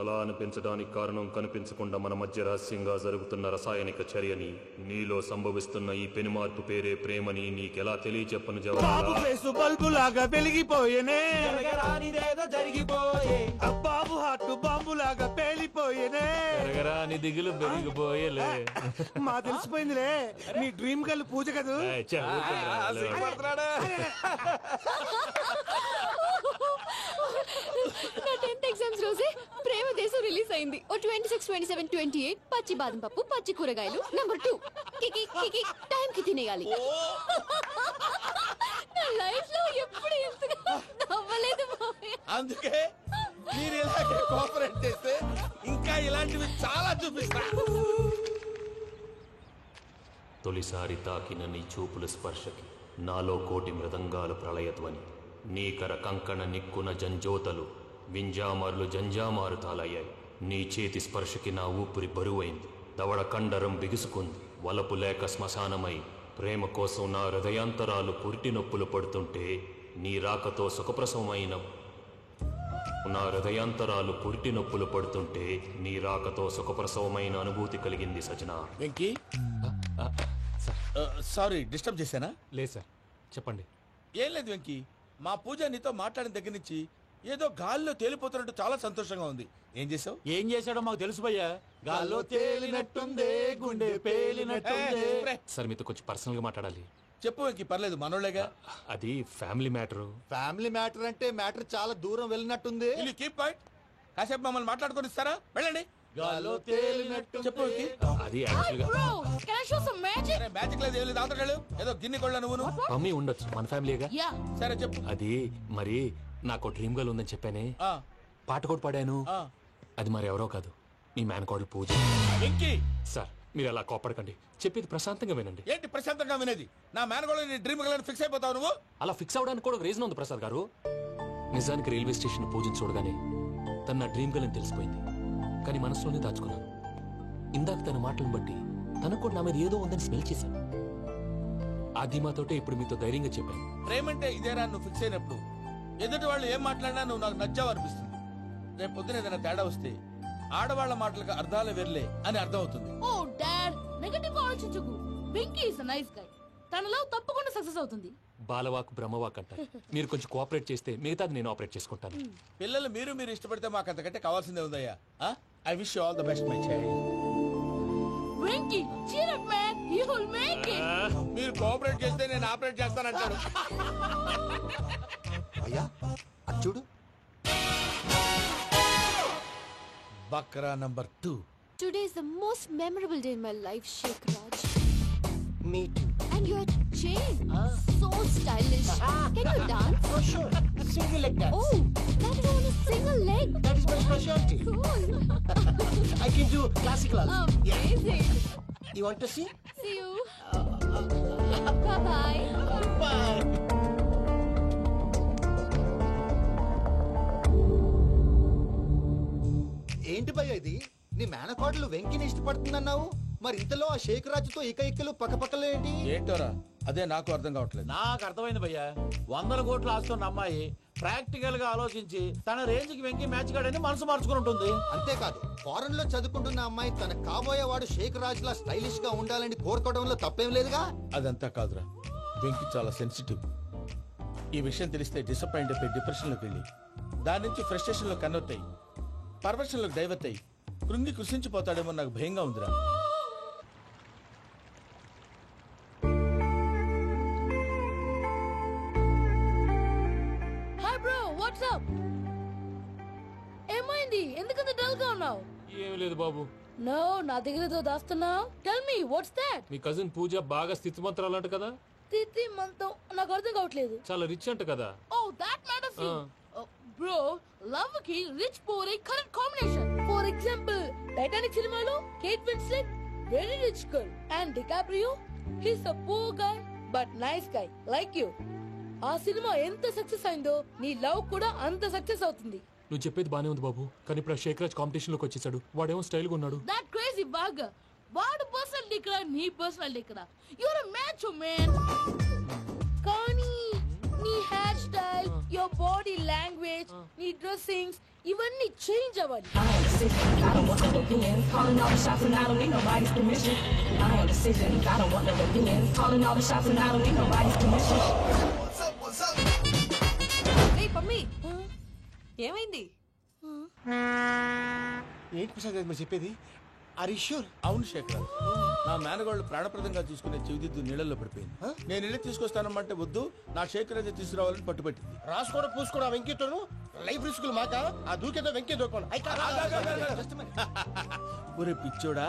అలా అనిపించడానికి కారణం కనిపించకుండా మన మధ్య రహస్యంగా జరుగుతున్న రసాయనిక చర్యని, నీలో సంభవిస్తున్న ఈ పెనుమార్పు పేరే ప్రేమని నీకెలా తెలియచెప్పను బాబు ఫేసు బల్బు లాగా వెలిగిపోయేనే, జరిగిపోయే బాబు హార్ట్ బాంబు లాగా పేలిపోయేనే. నీ దిగులు పెరిగిపోయేలే. మా తెలిసిపోయిందిలే, నీ డ్రీమ్ గర్ల్ పూజ కదూ. నా 10th ఎగ్జామ్స్ రోజే ప్రేమ దేశం రిలీజ్ అయింది. ఓ 26, 27, 28 పచ్చి బాదం పప్పు, పచ్చి కూరగాయలు. నెంబర్ 2 కికి కికి టైం కి తినేయాలి. నా లైఫ్ లో ఎప్పుడు ఇంతగా నవ్వలేదు మామయ్య. అందుకే మీరు ఇలాగే కోఆపరేట్ చేస్తే ఇంకా ఇలాంటివి చాలా చూపిస్తా. తొలిసారి తాకిన నీ చూపుల స్పర్శకి నాలో కోటి మృదంగాలు ప్రళయధ్వని, నీకర కంకణ నిక్కున జంజోతలు వింజామారులు జంజామారుతాలయ్యాయి. నీ చేతి స్పర్శకి నా ఊపిరి బరువైంది, దవడ కండరం బిగుసుకుంది. వలపు లేక శ్మశానమై ప్రేమ కోసం నా హృదయాంతరాలు పురిటి నొప్పులు పడుతుంటే, నీ రాకతో సుఖప్రసవమైన నా హృదయాంతరాలు పురిటి నొప్పులు పడుతుంటే నీ రాకతో సుఖప్రసవమైన అనుభూతి కలిగింది సజనా. వెంకీ, సారీ డిస్టర్బ్ చేశానా? లేదు సార్, చెప్పండి. ఏం లేదు వెంకీ, మా పూజ నీతో మాట్లాడిన దగ్గర నుంచి ఏదో గాల్లో తేలిపోతున్నట్టు చాలా సంతోషంగా ఉంది. ఏం చేసావు? ఏం చేశాడో మాకు తెలుసు భయ్యా. గాల్లో తేలినట్టుందే, గుండె పేలినట్టుందే. సార్ మీతో కొంచెం పర్సనల్ గా మాట్లాడాలి. చెప్పు వెంకీ, పర్లేదు, మనోళ్ళేగా. అది ఫ్యామిలీ మ్యాటర్. ఫ్యామిలీ మ్యాటర్ అంటే మ్యాటర్ చాలా దూరం వెళ్ళినట్టుంది. Keep point. కాసేపు మమ్మల్ని మాట్లాడుకొని ఇస్తారా? వెళ్ళండి. గాల్లో తేలినట్టు చెప్పు వెంకీ. అది యాక్చువల్ గా Bro, can I show some magic? Magic లేదు, ఏం లేదు. ఆతడాలు ఏదో గిన్నె కొళ్ళ నువ్వు. మమ్మీ ఉండొచ్చు, మన ఫ్యామిలీగా. Yeah. సరే చెప్పు. అది మరి నాకు డ్రీమ్ గర్ల్ ఉందని చెప్పానే, ఆ, పాట కూడా పాడాను. ఆ. అది మరి ఎవరో కాదు, మీ మేనకోడలు పూజ. వెంకీ, సార్ మీరు అలా కోపడకండి, చెప్పేది ప్రశాంతంగా వినండి. ఏంటి ప్రశాంతంగా వినేది? నా మేనగోళ్ళు నీ డ్రీమ్ గర్ల్ ఫిక్స్ అయిపోతావు నువ్వు. అలా ఫిక్స్ అవడానికి కూడా ఒక రీజన్ ఉంది ప్రసాద్ గారు. నిజానికి రైల్వే స్టేషన్ పూజను చూడగానే తన నా డ్రీమ్ గర్ల్ అని తెలిసిపోయింది, కానీ మనసులోనే దాచుకున్నాను. ఇందాక తన మాటలను బట్టి తనకు కూడా నా మీద ఏదో ఉందని స్మెల్ చేశాను. ఆ ధీమాతోటే ఇప్పుడు మీతో ధైర్యంగా చెప్పాను. ప్రేమంటే ఇదేరా నువ్వు ఫిక్స్ అయినప్పుడు ఎదుటి వాళ్ళు ఏం మాట్లాడినా నువ్వు నాకు నచ్చావు అనిపిస్తుంది. రేపు పొద్దున ఏదైనా తేడా వస్తే ఆడవాళ్ల మాటలకు అర్థాలు వెర్లే అని అర్థం అవుతుంది. ఓ డాడ్, నెగటివ్ ఆలోచించకు. Venky is nice guy. తన లవ్ తప్పకుండా సక్సెస్ అవుతుంది. బాలవాక్ బ్రహ్మవాక్ అంటారు. మీరు కొంచెం కోఆపరేట్ చేస్తే మిగతాది నేను ఆపరేట్ చేసుకుంటాను. పిల్లలు మీరు ఇష్టపడితే మాకు అంతకంటే కావాల్సిందే ఉందయ్యా. I wish you all the best my child. Venky, cheer up man, you will make it. మీరు కోఆపరేట్ చేస్తే నేను ఆపరేట్ చేస్తానంటాడు. అయ్యా అది చూడు. Bakra number 2. Today is the most memorable day in my life, Sheikh Raj. Me too. And your chain, so stylish. Can you dance? Oh sure. Single leg dance. Oh, that is on a single leg. That is my specialty. Cool. I can do classical also. Amazing. You want to see? See you. Bye-bye. Bye. ఏంటి భయ్య ఇది? నీ మేనకోడలు వెంకిని ఇష్టపడుతుందన్నావు, మరి ఇంతలో ఆ షేక్ రాజుతో ఇకలు పక్కపక్కలు ఏంటి? ఏంటోరా, అదే నాకు అర్థం కావట్లేదు. నాకు అర్థమైంది భయ్యా. 100 కోట్లు ఆస్తున్న అమ్మాయి ప్రాక్టికల్ గా ఆలోచించి తన రేంజ్ కి వెంకి మ్యాచ్ కాడని మనసు మార్చుకుని ఉంటుంది. అంతేకాదు, ఫారెన్ లో చదువుకుంటున్న అమ్మాయి తన కాబోయేవాడు షేక్ రాజ్ లా స్టైలిష్ గా ఉండాలని కోరుకోవడంలో తప్పేం లేదుగా. అదంతా కాదురా, వెంకి చాలా సెన్సిటివ్. ఈ విషయం తెలిస్తే డిసప్పాయింట్ అయిపోయి డిప్రెషన్ లోకి వెళ్ళి దాని నుంచి ఫ్రస్ట్రేషన్ లో కన్వర్ట్ అయ్యి పర్వర్షన్ లోకి డైవర్ట్ అయ్యి కృంగి కృషించిపోతాడేమో నాకు భయంగా ఉందిరా. Hi bro, what's up? ఏమైంది? ఎందుకంత డల్ గా ఉన్నావు? ఏం లేదు బాబు. నో, నా దగ్గర ఏదో దాస్తున్నావు. Tell me what's that? మీ కజిన్ పూజ బాగా స్థితిమంతరాలు అంట కదా. తిత్తి మంతం నాకు అర్థం కావట్లేదు. చాలా రిచ్ అంట కదా. Oh that matters you. Bro, love కి rich poor a correct combination. For example, Titanic సినిమాలో Kate Winslet very rich girl and DiCaprio he's a poor guy but nice guy like you. ఆ సినిమా ఎంత success అయిందో నీ love కూడా అంత success అవుతుంది. నువ్వు చెప్పేది బానే ఉంది బాబు, కానీ ఇప్పుడు షేక్ రాజ్ కాంపిటీషన్ లోకి వచ్చేసాడు. వాడేమో స్టైల్ గా ఉన్నాడు. That crazy bag. వాడు పర్సనల్ ఇక్కడ, నీ పర్సనల్ ఇక్కడ. You are a match man. కానీ నీ hair style your body language నీ డ్రెస్సింగ్స్ ఇవన్నీ చేంజ్ అవ్వాలి. పమ్మి ఏమైంది? ఏంటి ప్రసాద్ గారు మీరు చెప్పేది? Are you sure? అవును శేఖర్, నా మేనగాళ్ళు ప్రాణప్రదంగా చూసుకునే చెవిదిద్దు నీళ్ళల్లో పడిపోయింది. నేను ఇల్లు తీసుకొస్తానమ్మంటే వద్దు, నా శేఖర్ అయితే తీసుకురావాలని పట్టుబట్టింది. రాసుకోవడం పూసుకోవడం వెంకీతోను లైఫ్ రిస్కులు మాక ఆ దూకేదో వెంకీ దూకోను. ఒరే పిచ్చోడా,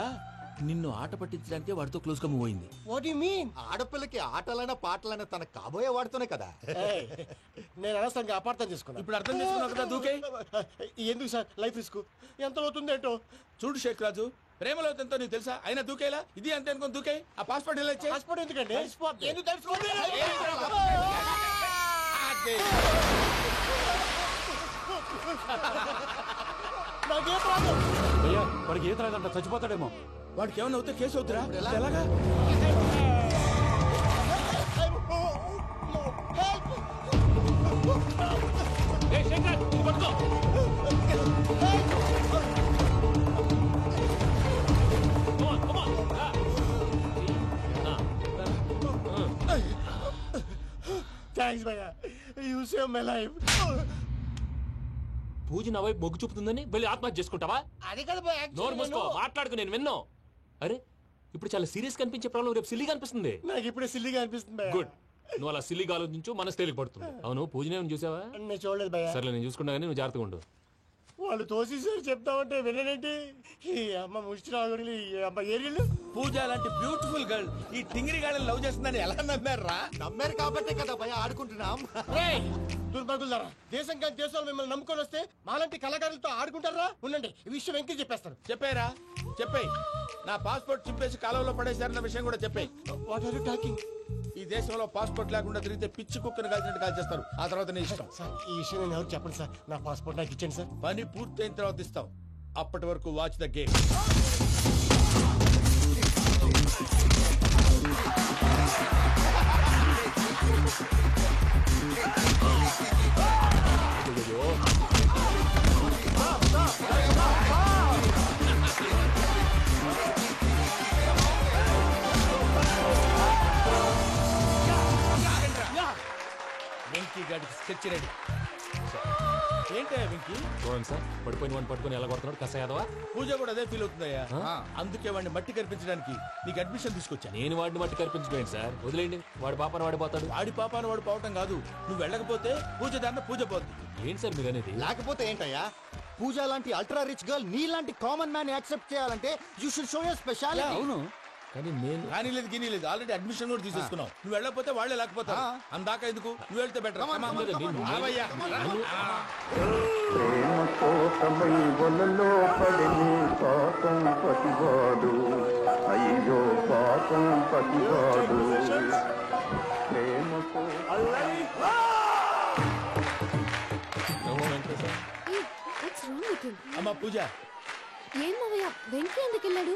నిన్ను ఆట పట్టించడానికి వాడితో క్లోజ్ గా మూవ్ అయింది. What you mean? ఆడపిల్లకి ఆటలైనా పాటలైనా తన కాబోయే వాడుతూనే కదా. నేను అనవసరంగా అపార్థం చేసుకున్నా. ఇప్పుడు అర్థం చేసుకున్నావు కదా, దూకే. ఎందుకు సార్ లైఫ్ రిస్క్? ఎంత అవుతుంది ఏంటో చూడు షేక్ రాజు, ప్రేమలో ఎంతో నీకు తెలుసా? అయినా దూకేలా ఇది అంతే అనుకుని దూకే. ఆ పాస్పోర్ట్ ఎలా ఇచ్చే? పాస్పోర్ట్ ఎందుకండి? ఎందుకు తెలుసుకోండి? నాకేం ప్రాబ్లం? వాడికి ఈత రాదంట, చచ్చిపోతాడేమో. వాడికి ఏమైనా అవుతే కేసు అవుతురా? ఎలాగా? థ్యాంక్స్ భయ్యా, యు సేవ్ మై లైఫ్. పూజ నా వైపు మొగ్గు చూపుతుందని వెళ్ళి ఆత్మహత్య చేసుకుంటావా? అది కదా భయ్యా, నోరు మూసుకో, మాట్లాడుకు, నేను విన్నాను. అరే ఇప్పుడు చాలా సీరియస్ కనిపించే ప్రాబ్లం రేపు సిల్లీగా అనిపిస్తుంది. నాకు ఇప్పుడే సిల్లిగా అనిపిస్తుంది భయ్యా. గుడ్, నువ్వు అలా సిల్లీగా ఆలోచించు, మనసు తేలిక పడుతుంది. అవును, పూజనే చూసావా? నేను చూడలేదు భయ్యా. సర్లే, నేను చూసుకున్నా కానీ నువ్వు జాగ్రత్తగా ఉండు. వాళ్ళు తోసేసారు చెప్తామంటే విననేంటి? ఈ అమ్మ ముష్టి రాగుడి అమ్మ ఏరియలు. పూజ లాంటి బ్యూటిఫుల్ గర్ల్ ఈ టింగిరి గాడిని లవ్ చేస్తుందని ఎలా నమ్మారా? నమ్మారు కాబట్టే కదా భయ ఆడుకుంటున్నాం. దుర్భగులారా, దేశం కానీ దేశాలు మిమ్మల్ని నమ్ముకొని వస్తే మాలాంటి కళాకారులతో ఆడుకుంటారా? ఉండండి, ఈ విషయం వెంకీ చెప్పేస్తాను. చెప్పారా? చెప్పేయ్. నా పాస్పోర్ట్ చింపేసి కాలంలో పడేశారన్న విషయం కూడా చెప్పేయ్. What are you talking? ఈ దేశంలో పాస్పోర్ట్ లేకుండా తిరిగితే పిచ్చి కుక్కను కాల్చినట్టు కాల్చేస్తారు. ఆ తర్వాత నీ ఇష్టం. సార్, ఈ విషయం నేను ఎవరు చెప్పండి సార్. నా పాస్పోర్ట్ నాకు ఇచ్చేయండి సార్. పని పూర్తయిన తర్వాత ఇస్తాం. అప్పటి వరకు వాచ్ ద గేమ్. వెంకీ గాడికి స్కెచ్ రెడీ. ఏంటయ్యా వెంకీ? చూడండి సార్, పడిపోయిన వాడిని పట్టుకొని ఎలా కొడుతున్నాడు కసాయాదవా. పూజ కూడా అదే ఫీల్ అవుతుందయ్యా. అందుకే వాడిని మట్టి కనిపించడానికి నీకు అడ్మిషన్ తీసుకొచ్చా. నేను వాడిని మట్టి కనిపించలేదు సార్, వదిలేండి. వాడి పాపను వాడిపోతాడు. వాడి పాపాను వాడు పోవటం కాదు, నువ్వు వెళ్ళకపోతే పూజ దాన్న పూజ పోద్ది. ఏంటి సార్ మీరు అనేది? లేకపోతే ఏంటయ్యా, పూజ లాంటి అల్ట్రా రిచ్ గర్ల్ నీ లాంటి కామన్ మ్యాన్ యాక్సెప్ట్ చేయాలంటే you should show your speciality. అవును, కానీ నేను కానీ లేదు గిని లేదు, ఆల్రెడీ అడ్మిషన్ కూడా తీసేసుకున్నావు. నువ్వు వెళ్ళకపోతే వాళ్ళే లేకపోతారు. అందాక ఎందుకు, నువ్వు వెళ్తే బెటర్. ప్రేమ కోసమై వలలో పడిని పాపం పతివాడు, అయ్యో పాపం పతివాడు. ప్రేమ అమ్మ పూజ, ఏం మావయ్య, వెంకీ ఎందుకు వెళ్ళాడు?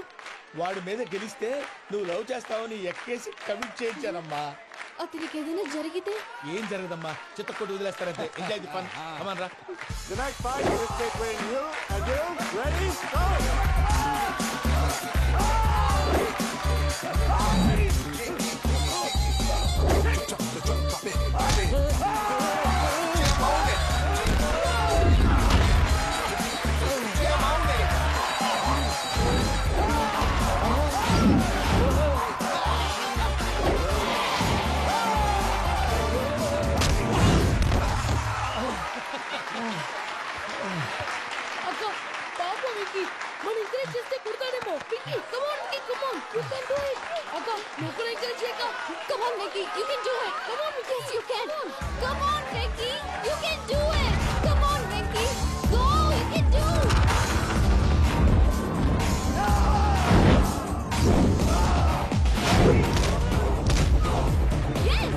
వాడి మీద గెలిస్తే నువ్వు లవ్ చేస్తావని ఎక్కేసి కమిట్ చేయించానమ్మా. అతనికి ఏదైనా జరిగితే? ఏం జరగదమ్మా, చిత్తకొట్టు వదిలేస్తారంటే. Enjoy the fun. అమ్మన్ రా. The next fight is between you and you. Ready? Go! అక్క పాప విక్కీ మన ఎంకరేజ్ చేస్తే కుడతాడేమో. Vicky come on Vicky, come on, you can do it. అక్క నువ్వు కూడా ఎంకరేజ్ చేయక. Come on, Vicky, you can do it. Come on, Vicky, yes, you can. Come on, Vicky, you can do it. Come on, Vicky, go, you can do it. Yes.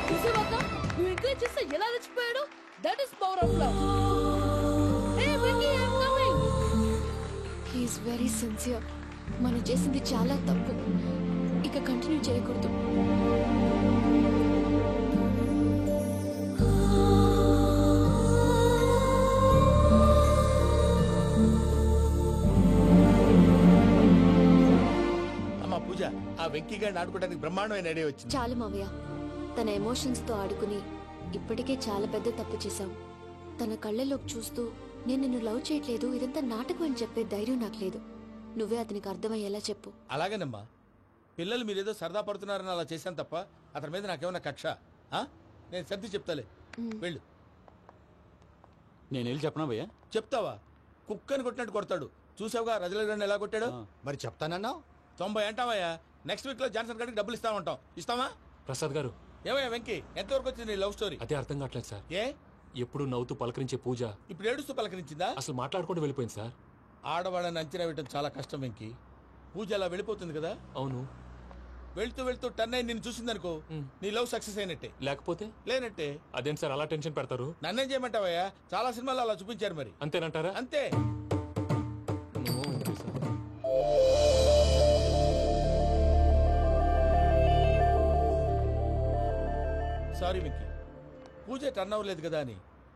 చూసేవాక నువ్వు encourage చేస్తే ఎలా రెచ్చిపోయాడు. That is power of love. Hey Venky, I am coming. He is very sincere. మనం చేసింది చాలా తప్పు, ఇక continue చేయకూడదు. అమ్మా పూజ, ఆ వెంకీ గారిని ఆడుకోవడానికి బ్రహ్మాండమైన ఐడియా వచ్చింది. చాలు మావయ్య, తన ఎమోషన్స్ తో ఆడుకుని ఇప్పటికే చాలా పెద్ద తప్పు చేశావు. తన కళ్ళలోకి చూస్తూ నేను నిన్ను లవ్ చేయట్లేదు, ఇదంతా నాటకం అని చెప్పే ధైర్యం నాకు లేదు. నువ్వే అతనికి అర్థమయ్యేలా చెప్పు. అలాగేనమ్మా, పిల్లలు మీరేదో సరదా పడుతున్నారని అలా చేశాను తప్ప అతని మీద నాకేమన్నా కక్ష? నేను సర్ది చెప్తాలే, వెళ్ళు. నేను వెళ్ళి చెప్పనా భయ్యా? చెప్తావా? కుక్కని కొట్టినట్టు కొడతాడు. చూసావుగా రజల గారిని ఎలా కొట్టాడు? మరి చెప్తానన్నావు. 90 అంటావయ్యా. నెక్స్ట్ వీక్ లో జాన్సన్ గారికి డబ్బులు ఇస్తామంటాం. ఇస్తావా? ప్రసాద్ గారు, ఏమయ్యా వెంకీ, ఎంతవరకు వచ్చింది నీ లవ్ స్టోరీ? అదే అర్థం కావట్లేదు సార్. ఏ ఎప్పుడు నవ్వుతూ పలకరించే పూజ ఇప్పుడు ఏడుస్తూ పలకరించిందా? అసలు మాట్లాడుకుంటూ వెళ్ళిపోయింది సార్. ఆడవాళ్ళని అంచనా వేయడం చాలా కష్టం వెంకీ. పూజ అలా వెళ్ళిపోతుంది కదా. అవును. వెళ్తూ వెళ్తూ టర్న్ అయి నిన్ను చూసిందనుకో, నీ లవ్ సక్సెస్ అయినట్టే. లేకపోతే లేనట్టే. అదేం సార్ అలా టెన్షన్ పెడతారు? నన్నేం చేయమంటావయ్యా? చాలా సినిమాలు అలా చూపించారు మరి. అంతేనంటారా? అంతే. సారీ వెంకీ, పూజ టర్న్ అవ్వలేదు కదా అని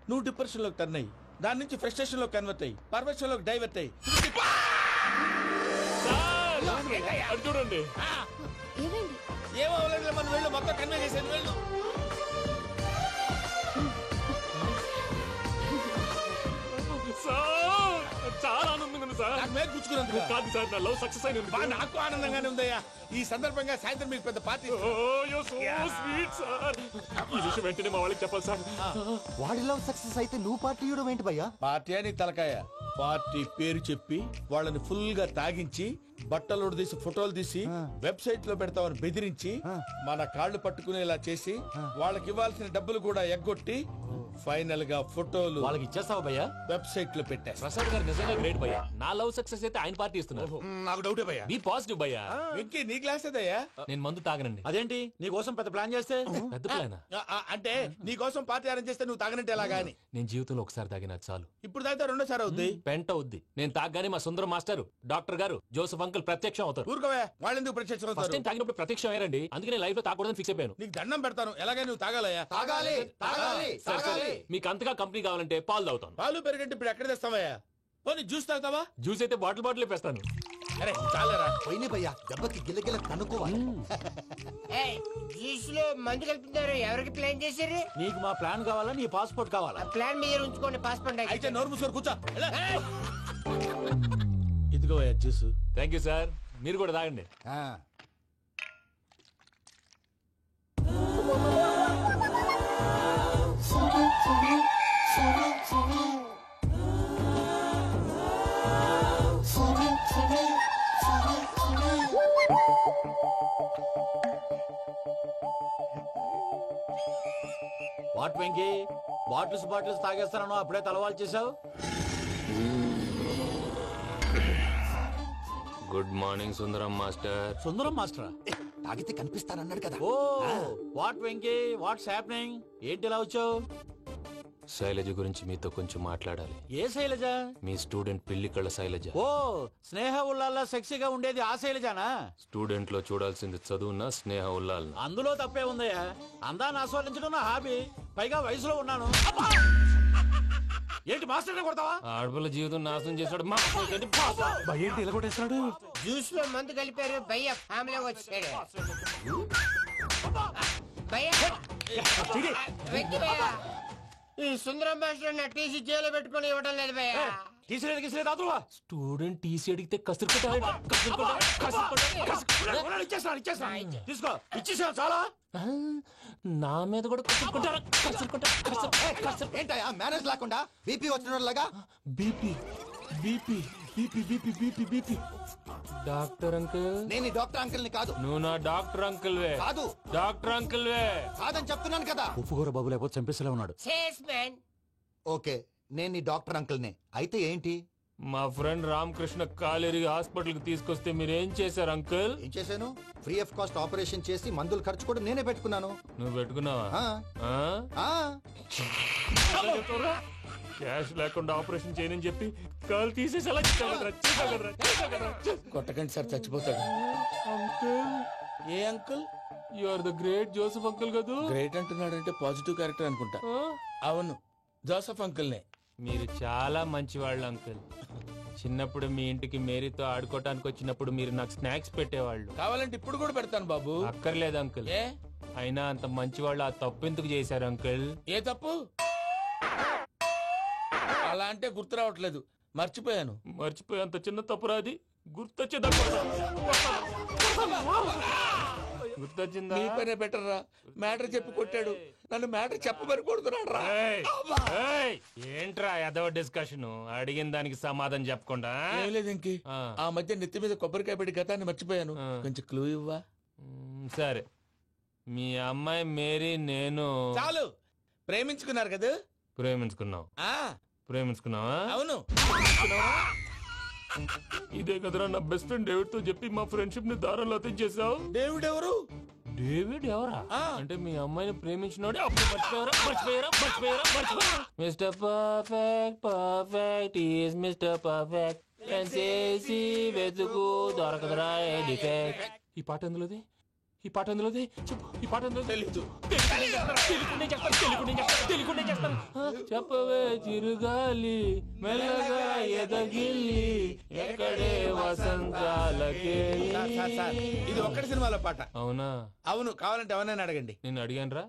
నువ్వు డిప్రెషన్ లోకి టర్న్ అయ్యి దాని నుంచి ఫ్రస్ట్రేషన్ లో కన్వర్ట్ అయ్యి పర్వర్షన్ లోకి డైవర్ట్ అయ్యి చూడండి. ఏమైంది? ఏమో అవ్వలేదు, మనం వెళ్ళు, మొత్తం కన్వే చేసేది వెళ్ళు. చాలా ఆనందంగా ఉంది సార్. నాకు మీద కూర్చుకున్నందుకు కాదు సార్, నా లవ్ సక్సెస్ అయినందుకు. బా, నాకు ఆనందంగానే ఉందయ్యా. ఈ సందర్భంగా సాయంత్రం మీకు పెద్ద పార్టీ. ఈ విషయం వెంటనే మా వాళ్ళకి చెప్పాలి సార్. వాడి లవ్ సక్సెస్ అయితే నువ్వు పార్టీ ఇవ్వడం ఏంటి భయ్యా? పార్టీ అని తలకాయ. పార్టీ పేరు చెప్పి వాళ్ళని ఫుల్ గా తాగించి బట్టలు తీసి ఫోటోలు తీసి వెబ్సైట్ లో పెడతామని బెదిరించి మన కాళ్ళు పట్టుకునేలా చేసి వాళ్ళకి ఇవ్వాల్సిన డబ్బులు కూడా ఎగ్గొట్టి ఫైనల్ గా ఫోటోలు వాళ్ళకి ఇచ్చేస్తావా భయ్యా? వెబ్సైట్ లో పెట్టేస్తా. ప్రసాద్ గారు నిజంగా గ్రేట్ భయ్యా. నా లవ్ సక్సెస్ అయితే ఆయన పార్టీ ఇస్తున్నారు. నాకు డౌటే భయ్యా. బీ పాజిటివ్ భయ్యా. వెంకీ, నీ క్లాస్ ఏదయ్యా? నేను మందు తాగనండి. అదేంటి నీ కోసం పెద్ద ప్లాన్ చేస్తే? పెద్ద ప్లానా? అంటే నీ కోసం పార్టీ అరేంజ్ చేస్తే నువ్వు తాగనంటే ఎలాగా అని. నేను జీవితంలో ఒకసారి తాగినా చాలు. ఇప్పుడు తాగితే రెండోసారి అవుద్ది. పెంట అవుద్ది. నేను తాగగానే మా సుందరం మాస్టర్, డాక్టర్ గారు, జోసెఫ్ అంకుల్ ప్రత్యక్షం అవుతారు. ఊరుకోవే, వాళ్ళు ఎందుకు ప్రత్యక్షం ఫస్ట్ అవుతారు? టైం తాగినప్పుడు ప్రత్యక్షం అయ్యారండి. అందుకే నేను లైఫ్ లో తాగకూడదని ఫిక్స్ అయిపోయాను. నీకు దండం పెడతాను, ఎలాగే నువ్వు తాగాలయ్యా. తాగాలి తాగాలి సరే, సరే. తాగాలి. మీకు అంతగా కంపెనీ కావాలంటే పాలు తాగుతాను. పాలు పెరిగంటే ఇప్పుడు ఎక్కడ తెస్తావయ్యా? పోనీ జ్యూస్ తాగుతావా? జ్యూస్ అయితే బాటిల్ వేస్తాను. అరే చాలరా. పోయిన భయ్యా, దెబ్బకి గిల్లగిల్ల కనుక్కోవాలి. జ్యూస్ లో మందు కలుపుతున్నారు. ఎవరికి ప్లాన్ చేశారు? నీకు మా ప్లాన్ కావాలా, నీ పాస్పోర్ట్ కావాలా? ప్లాన్ మీద ఉంచుకోండి, పాస్పోర్ట్ అయితే నోరు మూసుకొని కూర్చో. ఇదిగో జ్యూస్. Thank you sir. మీరు కూడా తాగండి. వాట్ వెంకీ, బాటిల్స్ తాగేస్తాను అప్పుడే తలవాలు చేసావు. Good morning Sundaram master. Sundaram మాస్టరా? తాగితే కనిపిస్తానన్నాడు కదా. Oh what Venky, what's happening? ఏంటి ఇలా వచ్చావు? శైలజ గురించి మీతో కొంచెం మాట్లాడాలి. ఏ శైలజ? మీ స్టూడెంట్ పిల్లి కళ్ళ శైలజ. ఓ స్నేహ ఉల్లాల్లో సెక్సీగా ఉండేది ఆ శైలజానా? స్టూడెంట్ లో చూడాల్సింది చదువున స్నేహ ఉల్లాల్. అందులో తప్పే ఉందయ్యా. అందాన్ని ఆస్వాదించడం నా హాబీ. పైగా వయసులో ఉన్నాను. ఏంటి మాస్టర్ కొడతావా? ఆడపిల్ల జీవితం నాశనం చేశాడు. ఏంటి ఇలా కొట్టేస్తున్నాడు? జ్యూస్ లో మందు కలిపారు. భయ్య ఫ్యామిలీ వచ్చాడు. వెంకీ భయ్య, ఈ సుందరం మాస్టర్ నా టీసీ జైలు పెట్టుకుని ఇవ్వడం లేదు భయ్య. తీసిలేదు స్టూడెంట్ టీసీ అడిగితే తీసుకో. ఇచ్చేసా చాలా. నా మీద కూడా కసురుకుంటారా? ఏంటయ్యా మేనేజ్ లేకుండా బీపీ వచ్చిన లాగా? BP BP BP BP BP BP. Doctor uncle, నేను డాక్టర్ అంకుల్ ని కాదు. నువ్వు నా డాక్టర్ అంకుల్ వే. కాదు డాక్టర్ అంకుల్ వే. కాదని చెప్తున్నాను కదా. ఉప్పుకూర బాబు లేకపోతే చంపేసేలా ఉన్నాడు. Sales man. ఓకే, నేను నీ డాక్టర్ అంకుల్ నే. అయితే ఏంటి? మా ఫ్రెండ్ రామకృష్ణ కాలేరికి హాస్పిటల్కి తీసుకొస్తే మీరేం చేశారు అంకుల్? ఏం చేశాను? ఫ్రీ ఆఫ్ కాస్ట్ ఆపరేషన్ చేసి మందులు ఖర్చు కూడా నేనే పెట్టుకున్నాను. నువ్వు పెట్టుకున్నావా? క్యాష్ లేకుండా ఆపరేషన్ చేయనని చెప్పి కాలు తీసేసి అలా కొట్టకండి సార్, చచ్చిపోతాడు. ఏ uncle? You are the great Joseph uncle కదా. గ్రేట్ అంటున్నాడంటే పాజిటివ్ క్యారెక్టర్ అనుకుంటా. అవును, జోసెఫ్ అంకుల్నే. మీరు చాలా మంచివాళ్ళు అంకుల్. చిన్నప్పుడు మీ ఇంటికి మేరీతో ఆడుకోవటానికి వచ్చినప్పుడు మీరు నాకు స్నాక్స్ పెట్టేవాళ్ళు. కావాలంటే ఇప్పుడు కూడా పెడతాను బాబు. అక్కర్లేదు అంకుల్. ఏ అయినా అంత మంచివాళ్ళు ఆ తప్పు ఎందుకు చేశారు అంకుల్? ఏ తప్పు? అలా అంటే గుర్తు రావట్లేదు, మర్చిపోయాను. మర్చిపోయేంత చిన్న తప్పు రాది, గుర్తొచ్చేదా? గుర్తొచ్చిందా? నీ పనే బెటర్ రా. మ్యాటర్ చెప్పి కొట్టాడు, నన్ను మ్యాటర్ చెప్పమని కొడుతున్నాడు రా. ఏంట్రా ఏదో డిస్కషన్? అడిగిన దానికి సమాధానం చెప్పకుండా. ఏం లేదు ఇంకి, ఆ మధ్య నెత్తి మీద కొబ్బరికాయ పెట్టి గతాన్ని మర్చిపోయాను. కొంచెం క్లూ ఇవ్వా? సరే, మీ అమ్మాయి మేరీ నేను చాలు. ప్రేమించుకున్నారు కదా? ప్రేమించుకున్నావు. ప్రేమించుకున్నావా? అవును. ఇదే కదరా నా బెస్ట్ ఫ్రెండ్ డేవిడ్ తో చెప్పి మా ఫ్రెండ్షిప్ ని దారంలో తెచ్చేసావు. డేవిడ్ ఎవరు? డేవిడ్ ఎవరా? అంటే మీ అమ్మాయిని ప్రేమించినోడే అప్పుడు మర్చిపోయారా? Mister perfect, perfect is mister perfect చేసి వెతుకు దొరకదురా డిఫెక్ట్. ఈ పాట ఎందులోది? ఈ పాట ఎందులోది? చెప్పు. ఈ పాట ఎందులో? తెలీదు. చెప్పవే చిరుగాలి మెల్లగా ఎదగిల్లి ఎక్కడే వసంతాలకే. ఇది ఒక్కటి సినిమాలో పాట. అవునా? అవును. కావాలంటే ఎవరైనా అడగండి. నేను అడిగాను రా.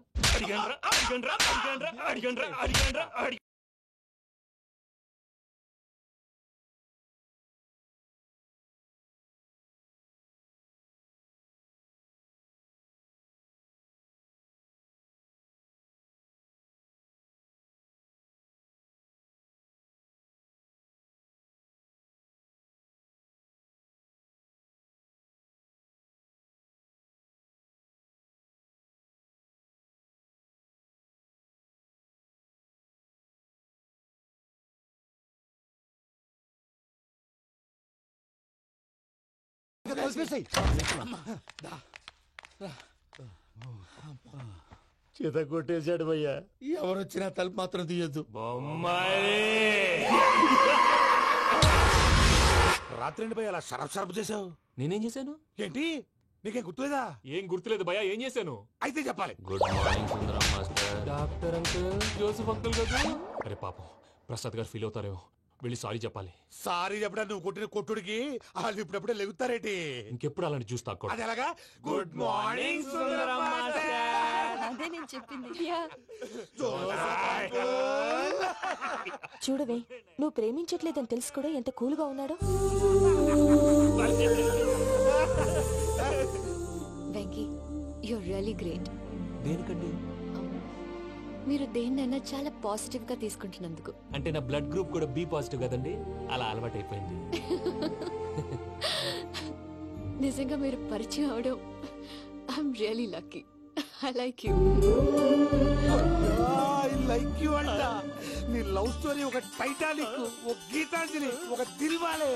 చేత కొట్టేశాడు భయ్యా. ఎవరొచ్చినా తలుపు మాత్రం తీయద్దు. రాత్రి భయ అలా షరఫ్ చేసావు. నేనేం చేశాను? ఏంటి నీకేం గుర్తులేదా? ఏం గుర్తులేదు భయ్యా. ఏం చేశాను? అయితే చెప్పాలి. Good morning Sundaram master. Doctor uncle, Joseph uncle కదా. అరే పాపం, ప్రసాద్ గారు ఫీల్ అవుతారేమో. వెళ్ళి సారీ చెప్పాలి. సారీ చెప్పడా? నువ్వు కొట్టిన కొట్టుడికి వాళ్ళు ఇప్పుడప్పుడే లెగుతారేటి? ఇంకెప్పుడు అలాంటి జ్యూస్ తాక్కూడదు. అది ఎలాగా? Good morning Sundaram master. అదే నేను చెప్పింది. చూడవే, నువ్వు ప్రేమించట్లేదని తెలుసు కూడా ఎంత కూల్గా ఉన్నాడో. Venky, you're really great. దేనికండి? మీరు దేన్నైనా చాలా పాజిటివ్ గా తీసుకుంటున్నందుకు. అంటే నా బ్లడ్ గ్రూప్ కూడా బి పాజిటివ్ కదండి, అలా అలవాటు అయిపోయింది. నిజంగా మీరు పరిచయం అవడం I'm really lucky. I like you. I like you అంట. నీ లవ్ స్టోరీ ఒక టైటానిక్, ఒక గీతాంజలి, ఒక దిల్వాలే.